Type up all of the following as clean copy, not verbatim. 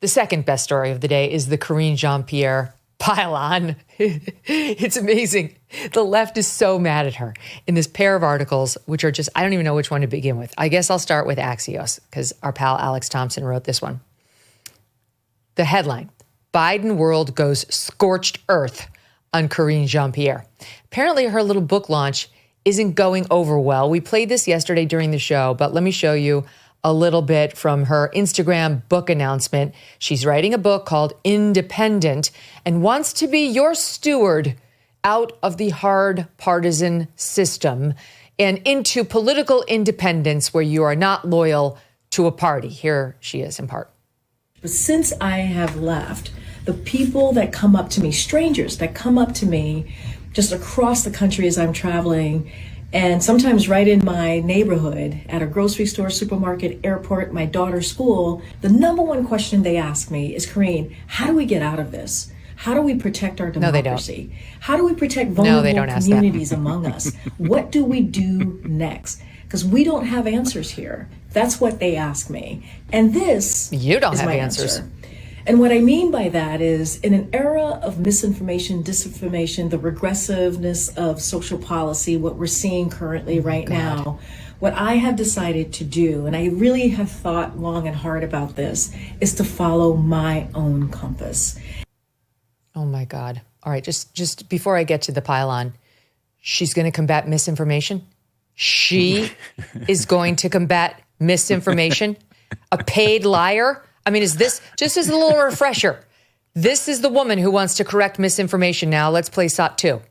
The second best story of the day is the Karine Jean-Pierre pile-on. It's amazing. The left is so mad at her in this pair of articles, which are just, I don't even know which one to begin with. I guess I'll start with Axios, because our pal Alex Thompson wrote this one. The headline, Biden world goes scorched earth on Karine Jean-Pierre. Apparently her little book launch isn't going over well. We played this yesterday during the show, but let me show you a little bit from her Instagram book announcement. She's writing a book called Independent and wants to be your steward out of the hard partisan system and into political independence where you are not loyal to a party. Here she is in part. But since I have left, the people that come up to me, strangers that come up to me just across the country as I'm traveling, and sometimes right in my neighborhood, at a grocery store, supermarket, airport, my daughter's school, the number one question they ask me is, Karine, how do we get out of this? How do we protect our democracy? How do we protect vulnerable communities among us? What do we do next? Because we don't have answers here. That's what they ask me. And this you don't is have my answers. Answer. And what I mean by that is, in an era of misinformation, disinformation, the regressiveness of social policy, what we're seeing currently right now, what I have decided to do, and I really have thought long and hard about this, is to follow my own compass. Oh my God. All right, just before I get to the pile-on, she's going to combat misinformation? She is going to combat misinformation? A paid liar? I mean, is this, just as a little refresher, this is the woman who wants to correct misinformation now. Let's play SOT 2.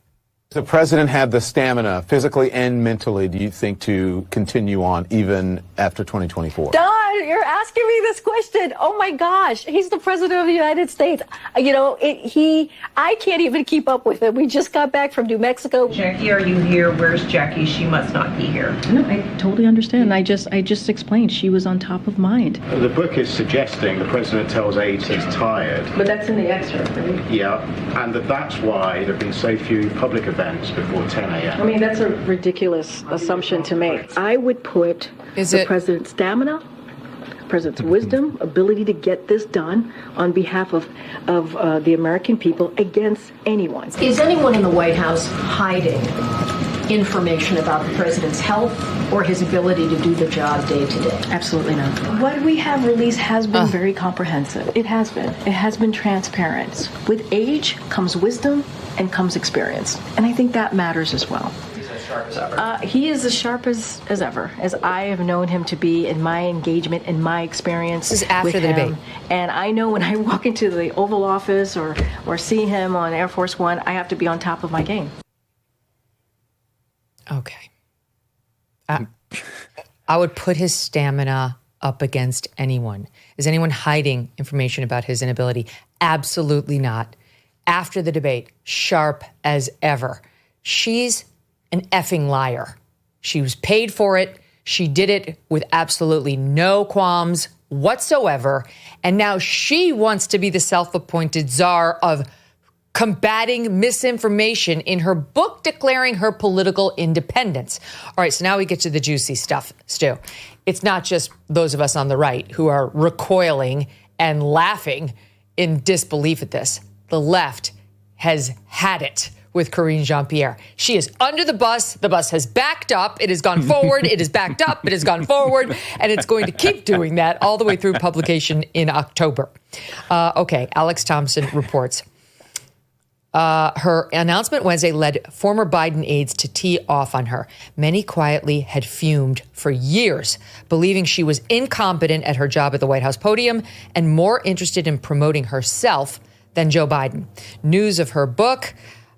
The president had the stamina, physically and mentally, do you think, to continue on even after 2024? Don, you're asking me this question. Oh my gosh, he's the president of the United States. You know, I can't even keep up with him. We just got back from New Mexico. Jackie, are you here? Where's Jackie? She must not be here. No, I totally understand. I just explained she was on top of mind. The book is suggesting the president tells aides he's tired. But that's in the excerpt, right? Yeah, and that's why there have been so few public events before 10 a.m. I mean, that's a ridiculous assumption to make. I would put the president's stamina, president's wisdom, ability to get this done on behalf of the American people against anyone. Is anyone in the White House hiding information about the president's health or his ability to do the job day to day? Absolutely not. What we have released has been very comprehensive. It has been. It has been transparent. With age comes wisdom and comes experience. And I think that matters as well. He's as sharp as ever. He is as sharp as ever, as I have known him to be in my engagement, in my experience. This is after with the him. debate. And I know when I walk into the Oval Office or see him on Air Force One, I have to be on top of my game. Okay. I would put his stamina up against anyone. Is anyone hiding information about his inability? Absolutely not. After the debate, sharp as ever. She's an effing liar. She was paid for it. She did it with absolutely no qualms whatsoever. And now she wants to be the self-appointed czar of combating misinformation in her book declaring her political independence. All right, so now we get to the juicy stuff, Stu. It's not just those of us on the right who are recoiling and laughing in disbelief at this. The left has had it with Karine Jean-Pierre. She is under the bus. The bus has backed up. It has gone forward. It has backed up. It has gone forward. And it's going to keep doing that all the way through publication in October. Okay, Alex Thompson reports. Her announcement Wednesday led former Biden aides to tee off on her. Many quietly had fumed for years, believing she was incompetent at her job at the White House podium and more interested in promoting herself than Joe Biden. News of her book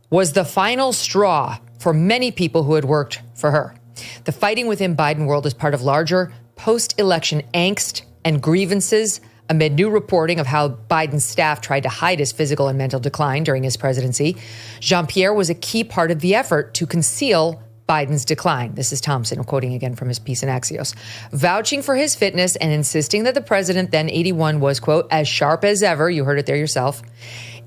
was the final straw for many people who had worked for her. The fighting within Biden world is part of larger post-election angst and grievances amid new reporting of how Biden's staff tried to hide his physical and mental decline during his presidency. Jean-Pierre was a key part of the effort to conceal Biden's decline. This is Thompson, quoting again from his piece in Axios, vouching for his fitness and insisting that the president, then 81, was, quote, as sharp as ever. You heard it there yourself.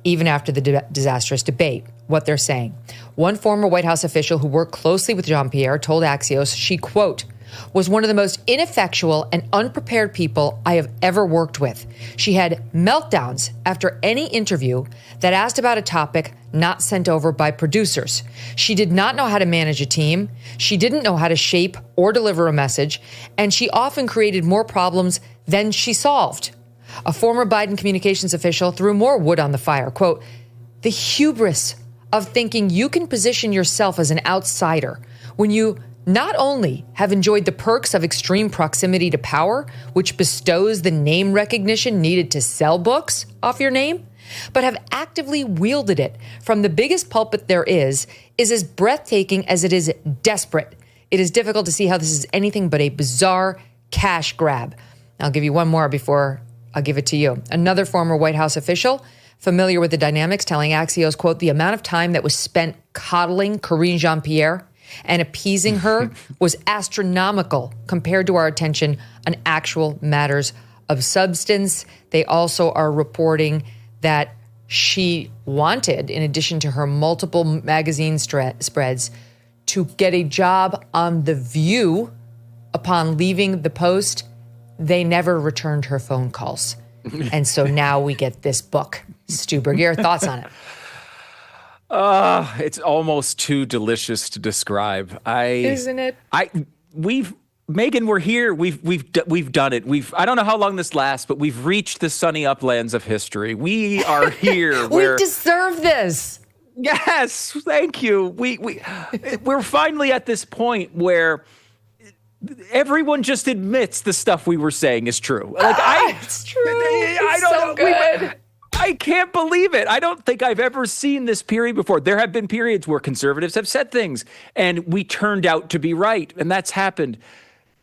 Even after the disastrous debate. What they're saying. One former White House official who worked closely with Jean-Pierre told Axios she, quote, was one of the most ineffectual and unprepared people I have ever worked with. She had meltdowns after any interview that asked about a topic not sent over by producers. She did not know how to manage a team. She didn't know how to shape or deliver a message, and she often created more problems than she solved. A former Biden communications official threw more wood on the fire. Quote, "The hubris of thinking you can position yourself as an outsider when you not only have enjoyed the perks of extreme proximity to power, which bestows the name recognition needed to sell books off your name, but have actively wielded it from the biggest pulpit there is as breathtaking as it is desperate. It is difficult to see how this is anything but a bizarre cash grab." I'll give you one more before I'll give it to you. Another former White House official familiar with the dynamics telling Axios, quote, "The amount of time that was spent coddling Karine Jean-Pierre and appeasing her was astronomical compared to our attention on actual matters of substance." They also are reporting that she wanted, in addition to her multiple magazine spreads, to get a job on The View. Upon leaving the Post, they never returned her phone calls. And so now we get this book. Stu Burguiere, thoughts on it? It's almost too delicious to describe. Isn't it? Megyn, we're here. We've done it. I don't know how long this lasts, but we've reached the sunny uplands of history. We are here. We deserve this. Yes, thank you. We're finally at this point where everyone just admits the stuff we were saying is true. It's true. It's so good. I can't believe it. I don't think I've ever seen this period before. There have been periods where conservatives have said things and we turned out to be right, and that's happened.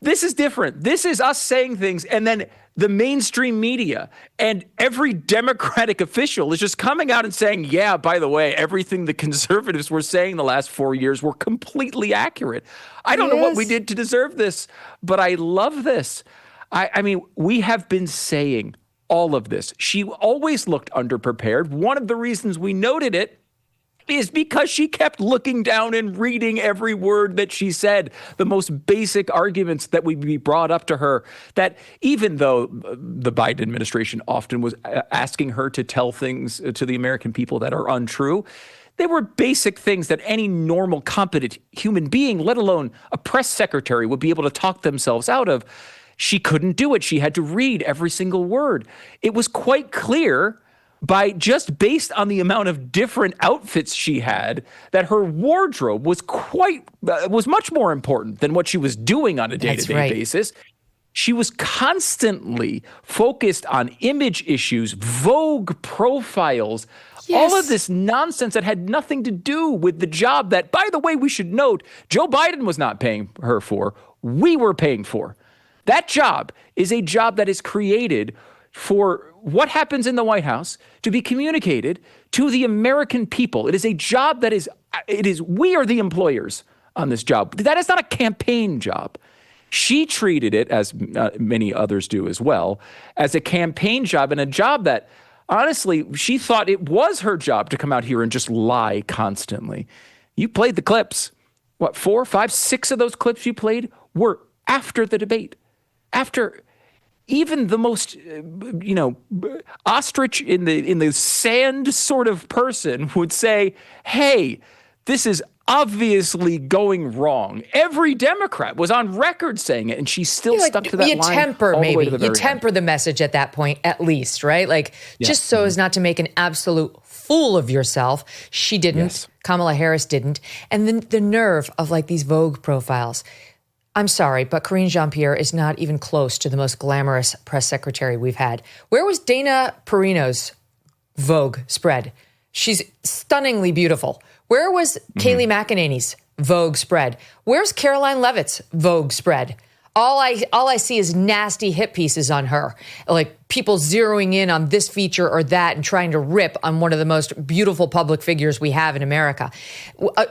This is different. This is us saying things, and then the mainstream media and every Democratic official is just coming out and saying, yeah, by the way, everything the conservatives were saying the last 4 years were completely accurate. I don't know what we did to deserve this, but I love this. I mean, we have been saying all of this. She always looked underprepared. One of the reasons we noted it is because she kept looking down and reading every word that she said, the most basic arguments that would be brought up to her, that even though the Biden administration often was asking her to tell things to the American people that are untrue, they were basic things that any normal, competent human being, let alone a press secretary, would be able to talk themselves out of. She couldn't do it. She had to read every single word. It was quite clear just based on the amount of different outfits she had, that her wardrobe was much more important than what she was doing on a day-to-day basis. She was constantly focused on image issues, Vogue profiles, all of this nonsense that had nothing to do with the job that, by the way, we should note, Joe Biden was not paying her for. We were paying for. That job is a job that is created for what happens in the White House to be communicated to the American people. It is a job that we are the employers on this job. That is not a campaign job. She treated it, as many others do as well, as a campaign job, and a job that, honestly, she thought it was her job to come out here and just lie constantly. You played the clips. What, 4, 5, 6 of those clips you played were after the debate. After even the most, ostrich in the sand sort of person would say, hey, this is obviously going wrong. Every Democrat was on record saying it, and she still stuck to that line. You temper the message at that point, at least, right? Just so as not to make an absolute fool of yourself. She didn't. Yes. Kamala Harris didn't. And then the nerve of these Vogue profiles. I'm sorry, but Karine Jean-Pierre is not even close to the most glamorous press secretary we've had. Where was Dana Perino's Vogue spread? She's stunningly beautiful. Where was Kayleigh McEnany's Vogue spread? Where's Caroline Leavitt's Vogue spread? All I see is nasty hit pieces on her, people zeroing in on this feature or that and trying to rip on one of the most beautiful public figures we have in America.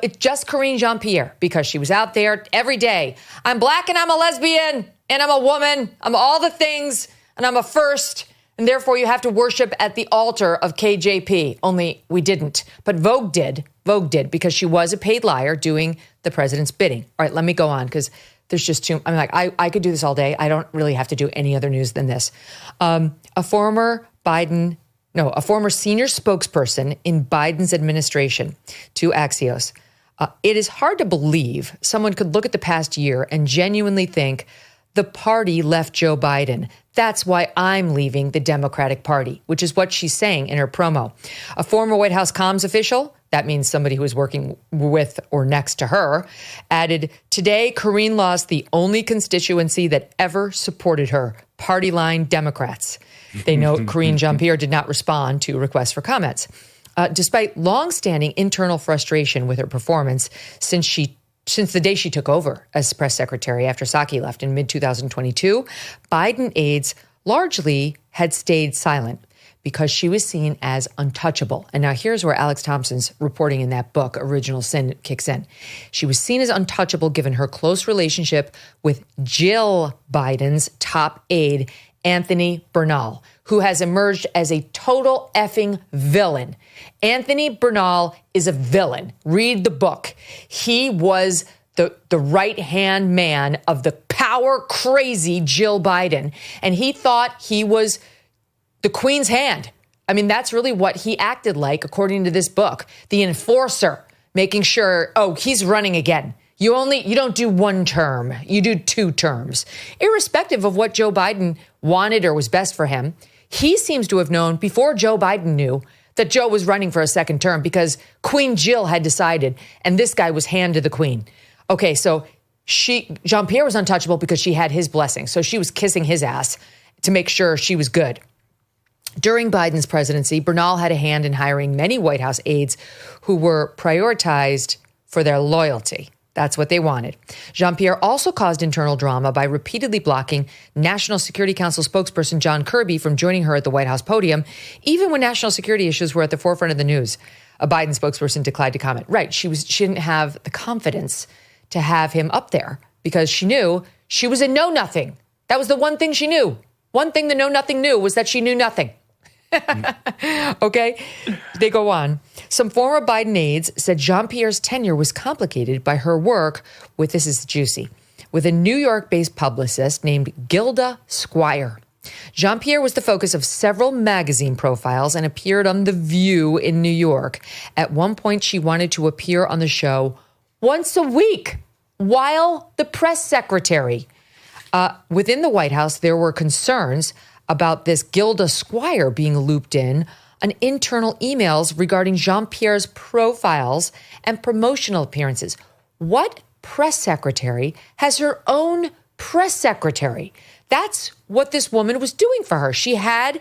It's just Karine Jean-Pierre, because she was out there every day. I'm black and I'm a lesbian and I'm a woman. I'm all the things and I'm a first. And therefore you have to worship at the altar of KJP. Only we didn't. But Vogue did. Vogue did, because she was a paid liar doing the president's bidding. All right, let me go on, because There's just too, I could do this all day. I don't really have to do any other news than this. A former senior spokesperson in Biden's administration to Axios. It is hard to believe someone could look at the past year and genuinely think the party left Joe Biden. That's why I'm leaving the Democratic Party, which is what she's saying in her promo. A former White House comms official, that means somebody who was working with or next to her, added, today, Karine lost the only constituency that ever supported her, party line Democrats. They note Karine Jean-Pierre did not respond to requests for comments. Despite longstanding internal frustration with her performance since the day she took over as press secretary after Psaki left in mid-2022, Biden aides largely had stayed silent because she was seen as untouchable. And now here's where Alex Thompson's reporting in that book, Original Sin, kicks in. She was seen as untouchable given her close relationship with Jill Biden's top aide, Anthony Bernal, who has emerged as a total effing villain. Anthony Bernal is a villain. Read the book. He was the right-hand man of the power-crazy Jill Biden, and he thought he was the queen's hand. I mean, that's really what he acted like, according to this book. The enforcer, making sure, he's running again. You don't do one term, you do 2 terms. Irrespective of what Joe Biden wanted or was best for him, he seems to have known before Joe Biden knew that Joe was running for a second term because Queen Jill had decided, and this guy was hand to the queen. Okay, so Jean-Pierre was untouchable because she had his blessing. So she was kissing his ass to make sure she was good. During Biden's presidency, Bernal had a hand in hiring many White House aides who were prioritized for their loyalty. That's what they wanted. Jean-Pierre also caused internal drama by repeatedly blocking National Security Council spokesperson John Kirby from joining her at the White House podium, even when national security issues were at the forefront of the news. A Biden spokesperson declined to comment. Right, she didn't have the confidence to have him up there because she knew she was a know-nothing. That was the one thing she knew. One thing the know-nothing knew was that she knew nothing. Okay, they go on. Some former Biden aides said Jean-Pierre's tenure was complicated by her work with, this is juicy, with a New York-based publicist named Gilda Squire. Jean-Pierre was the focus of several magazine profiles and appeared on The View in New York. At one point, she wanted to appear on the show once a week while the press secretary. Within the White House, there were concerns about this Gilda Squire being looped in on internal emails regarding Jean-Pierre's profiles and promotional appearances. What press secretary has her own press secretary? That's what this woman was doing for her. She had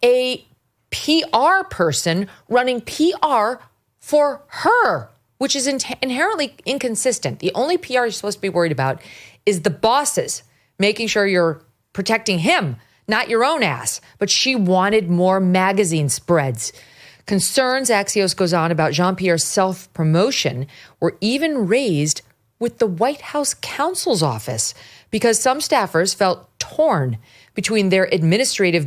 a PR person running PR for her, which is inherently inconsistent. The only PR you're supposed to be worried about is the bosses, making sure you're protecting him, not your own ass. But she wanted more magazine spreads. Concerns, Axios goes on, about Jean-Pierre's self-promotion were even raised with the White House counsel's office because some staffers felt torn between their administration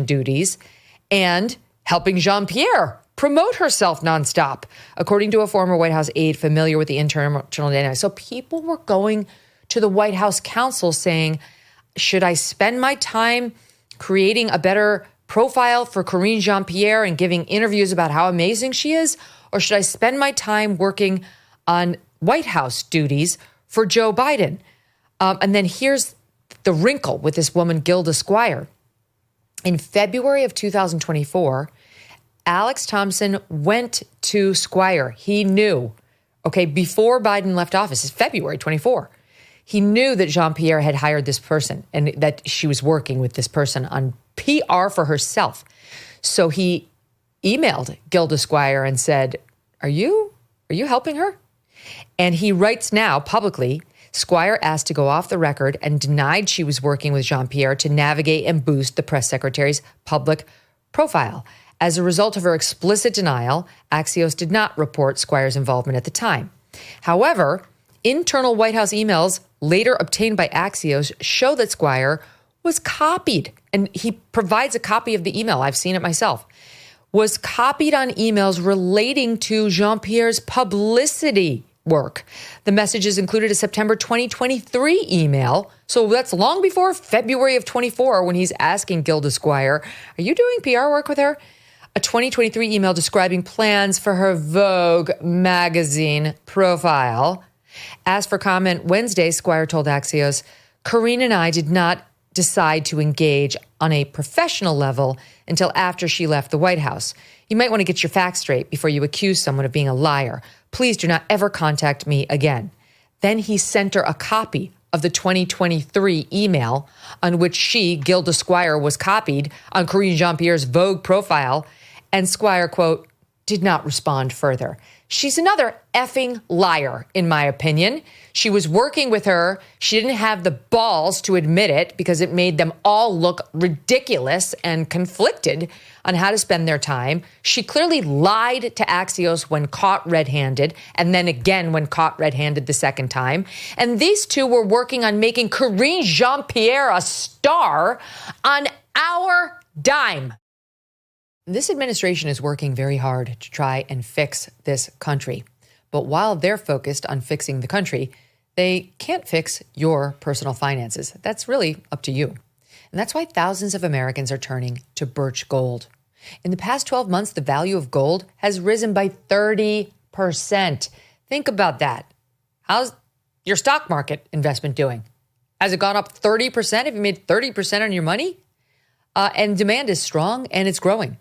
duties, and helping Jean-Pierre promote herself nonstop, according to a former White House aide familiar with the internal dynamics. So people were going to the White House counsel saying, should I spend my time creating a better profile for Karine Jean-Pierre and giving interviews about how amazing she is? Or should I spend my time working on White House duties for Joe Biden? And then here's the wrinkle with this woman, Gilda Squire. In February of 2024, Alex Thompson went to Squire. He knew, before Biden left office, it's February 24. He knew that Jean-Pierre had hired this person and that she was working with this person on PR for herself. So he emailed Gilda Squire and said, are you helping her? And he writes now publicly, Squire asked to go off the record and denied she was working with Jean-Pierre to navigate and boost the press secretary's public profile. As a result of her explicit denial, Axios did not report Squire's involvement at the time. However, internal White House emails later obtained by Axios show that Squire was copied, and he provides a copy of the email. I've seen it myself. Was copied on emails relating to Jean-Pierre's publicity work. The messages included a September 2023 email. So that's long before February of 24 when he's asking Gilda Squire, are you doing PR work with her? A 2023 email describing plans for her Vogue magazine profile. As for comment Wednesday, Squire told Axios, Karine and I did not decide to engage on a professional level until after she left the White House. You might want to get your facts straight before you accuse someone of being a liar. Please do not ever contact me again. Then he sent her a copy of the 2023 email on which she, Gilda Squire, was copied on Karine Jean-Pierre's Vogue profile, and Squire, quote, did not respond further. She's another effing liar, in my opinion. She was working with her. She didn't have the balls to admit it because it made them all look ridiculous and conflicted on how to spend their time. She clearly lied to Axios when caught red-handed, and then again when caught red-handed the second time. And these two were working on making Karine Jean-Pierre a star on our dime. This administration is working very hard to try and fix this country. But while they're focused on fixing the country, they can't fix your personal finances. That's really up to you. And that's why thousands of Americans are turning to Birch Gold. In the past 12 months, the value of gold has risen by 30%. Think about that. How's your stock market investment doing? Has it gone up 30%? Have you made 30% on your money? And demand is strong and it's growing.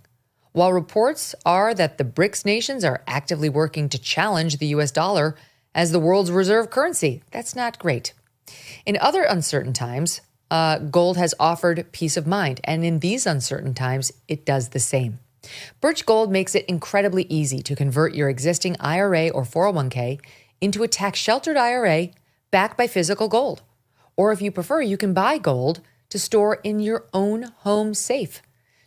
While reports are that the BRICS nations are actively working to challenge the U.S. dollar as the world's reserve currency, that's not great. In other uncertain times, gold has offered peace of mind, and in these uncertain times, it does the same. Birch Gold makes it incredibly easy to convert your existing IRA or 401k into a tax-sheltered IRA backed by physical gold. Or if you prefer, you can buy gold to store in your own home safe.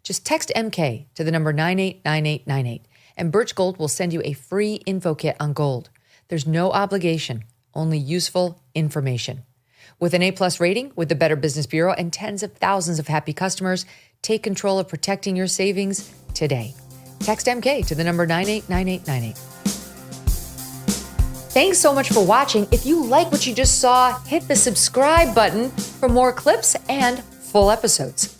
Just text MK to the number 989898, and Birch Gold will send you a free info kit on gold. There's no obligation, only useful information. With an A+ rating with the Better Business Bureau and tens of thousands of happy customers, take control of protecting your savings today. Text MK to the number 989898. Thanks so much for watching. If you like what you just saw, hit the subscribe button for more clips and full episodes.